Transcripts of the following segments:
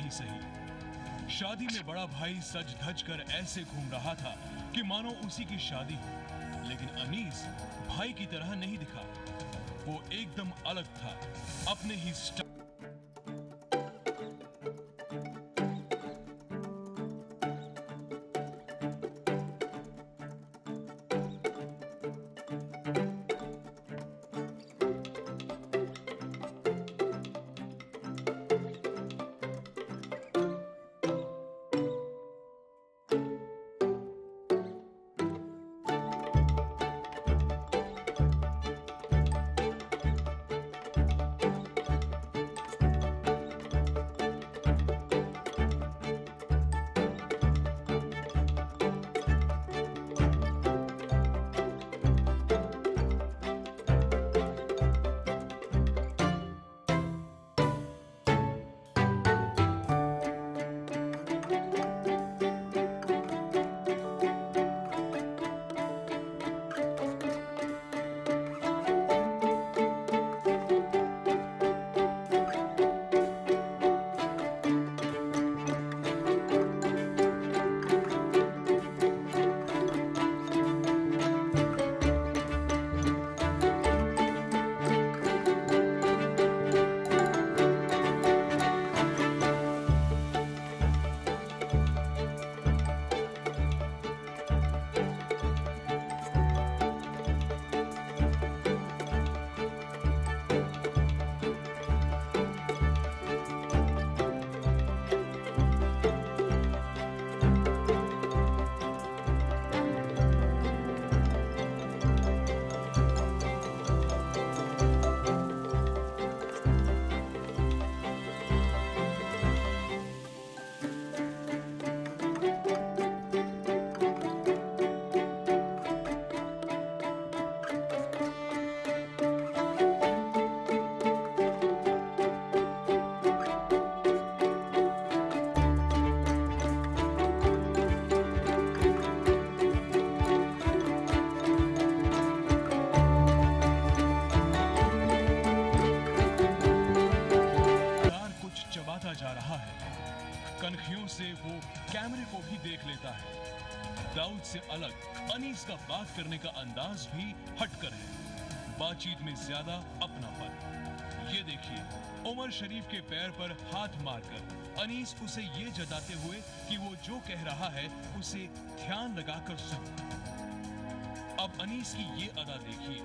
ही सही। शादी में बड़ा भाई सज धज कर ऐसे घूम रहा था कि मानो उसी की शादी हो, लेकिन अनीस भाई की तरह नहीं दिखा। वो एकदम अलग था, अपने ही जा रहा है। कनखियों से वो कैमरे को भी देख लेता है। दाऊद से अलग अनीस का बात करने का अंदाज भी हटकर है। बातचीत में ज्यादा अपनापन। ये देखिए, उमर शरीफ के पैर पर हाथ मारकर अनीस उसे ये जताते हुए कि वो जो कह रहा है उसे ध्यान लगाकर सुन। अब अनीस की ये अदा देखिए,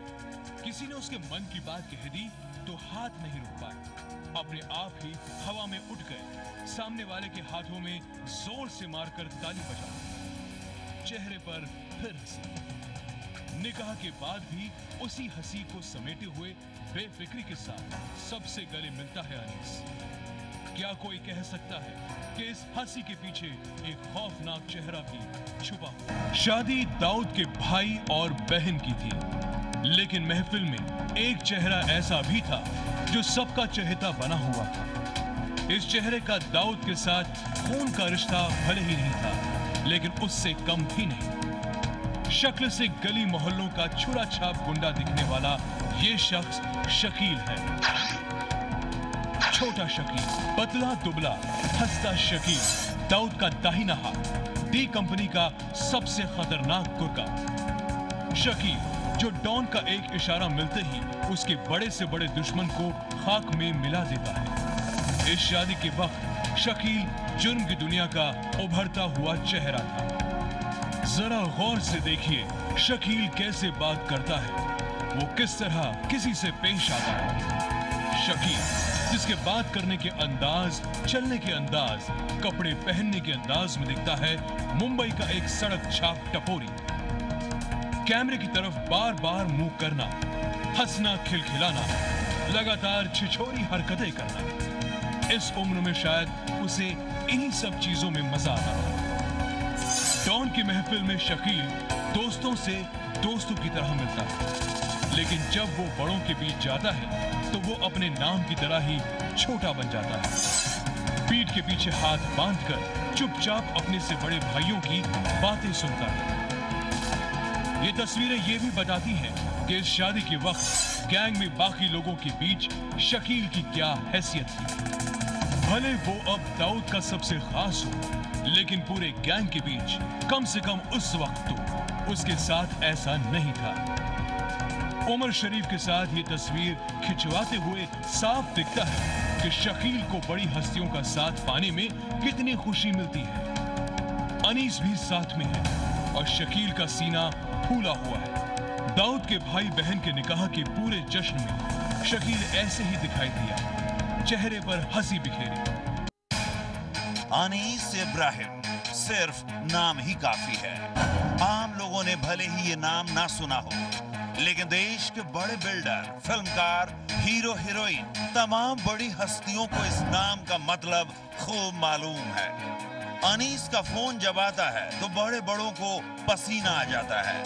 किसी ने उसके मन की बात कह दी तो हाथ नहीं रुक पाए, अपने आप ही हवा में उठ गए, सामने वाले के हाथों में जोर से मारकर ताली बजा। चेहरे पर फिर हंसी। निकाह के बाद भी उसी हंसी को समेटे हुए बेफिक्री के साथ सबसे गले मिलता है अनीस। क्या कोई कह सकता है कि इस हंसी के पीछे एक खौफनाक चेहरा भी छुपा हुआ? शादी दाऊद के भाई और बहन की थी, लेकिन महफिल में एक चेहरा ऐसा भी था जो सबका चहेता बना हुआ था। इस चेहरे का दाऊद के साथ खून का रिश्ता भले ही नहीं था, लेकिन उससे कम भी नहीं। शक्ल से गली मोहल्लों का छुरा छाप गुंडा दिखने वाला ये शख्स शकील है। छोटा शकील, पतला दुबला, हंसता शकील, दाऊद का दाहिना हाथ, डी कंपनी का सबसे खतरनाक गुर्गा। शकील जो डॉन का एक इशारा मिलते ही उसके बड़े से बड़े दुश्मन को खाक में मिला देता है। इस शादी के वक्त शकील जुर्म की दुनिया का उभरता हुआ चेहरा था। जरा गौर से देखिए शकील कैसे बात करता है, वो किस तरह किसी से पेश आता है। शकील जिसके बात करने के अंदाज, चलने के अंदाज, कपड़े पहनने के अंदाज में दिखता है मुंबई का एक सड़क छाप टपोरी। कैमरे की तरफ बार बार मुंह करना, हंसना, खिलखिलाना, लगातार छिछोरी हरकतें करना। इस उम्र में शायद उसे इन्हीं सब चीजों में मजा आता था। डॉन की महफिल में शकील दोस्तों से दोस्तों की तरह मिलता है, लेकिन जब वो बड़ों के बीच जाता है तो वो अपने नाम की तरह ही छोटा बन जाता है। पीठ के पीछे हाथ बांधकर चुपचाप अपने से बड़े भाइयों की बातें सुनता है। ये तस्वीरें ये भी बताती हैं कि इस शादी के वक्त गैंग में बाकी लोगों के बीच शकील की क्या हैसियत थी। भले वो अब दाऊद का सबसे खास हो, लेकिन पूरे गैंग के बीच कम से कम उस वक्त तो उसके साथ ऐसा नहीं था। उमर शरीफ के साथ ये तस्वीर खिंचवाते हुए साफ दिखता है कि शकील को बड़ी हस्तियों का साथ पाने में कितनी खुशी मिलती है। अनीस भी साथ में है और शकील का सीना फूला हुआ है। दाऊद के भाई बहन के निकाह के पूरे जश्न में शकील ऐसे ही दिखाई दिया, चेहरे पर हंसी बिखेरी। अनीस इब्राहिम सिर्फ नाम ही काफी है। आम लोगों ने भले ही ये नाम ना सुना हो, लेकिन देश के बड़े बिल्डर, फिल्मकार, हीरो हीरोइन, तमाम बड़ी हस्तियों को इस नाम का मतलब खूब मालूम है। अनीस का फोन जब आता है तो बड़े बड़ों को पसीना आ जाता है।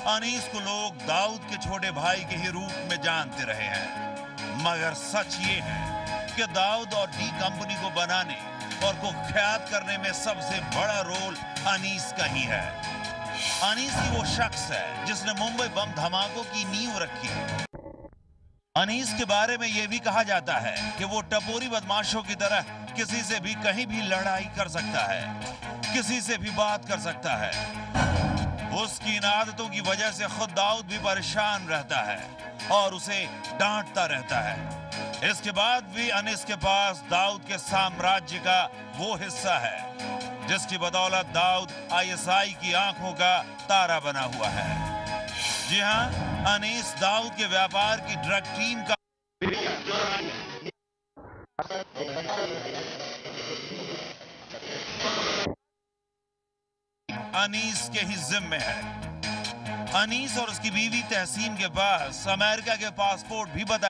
अनीस को लोग दाऊद के छोटे भाई के ही रूप में जानते रहे हैं, मगर सच ये है कि दाऊद और डी कंपनी को बनाने और कुख्यात करने में सबसे बड़ा रोल अनीस का ही है। अनीस ही वो शख्स है जिसने मुंबई बम धमाकों की नींव रखी। अनीस के बारे में यह भी कहा जाता है कि वो टपोरी बदमाशों की तरह किसी से भी कहीं भी लड़ाई कर सकता है, किसी से भी बात कर सकता है। उसकी इन आदतों की वजह से खुद दाऊद भी परेशान रहता है और उसे डांटता रहता है। इसके बाद भी अनीस के पास दाऊद के साम्राज्य का वो हिस्सा है जिसकी बदौलत दाऊद आईएसआई की आंखों का तारा बना हुआ है। जी हां, अनीस दाऊद के व्यापार की ड्रग टीम का अनीस के ही जिम्मे है। अनीस और उसकी बीवी तहसीन के पास अमेरिका के पासपोर्ट भी बता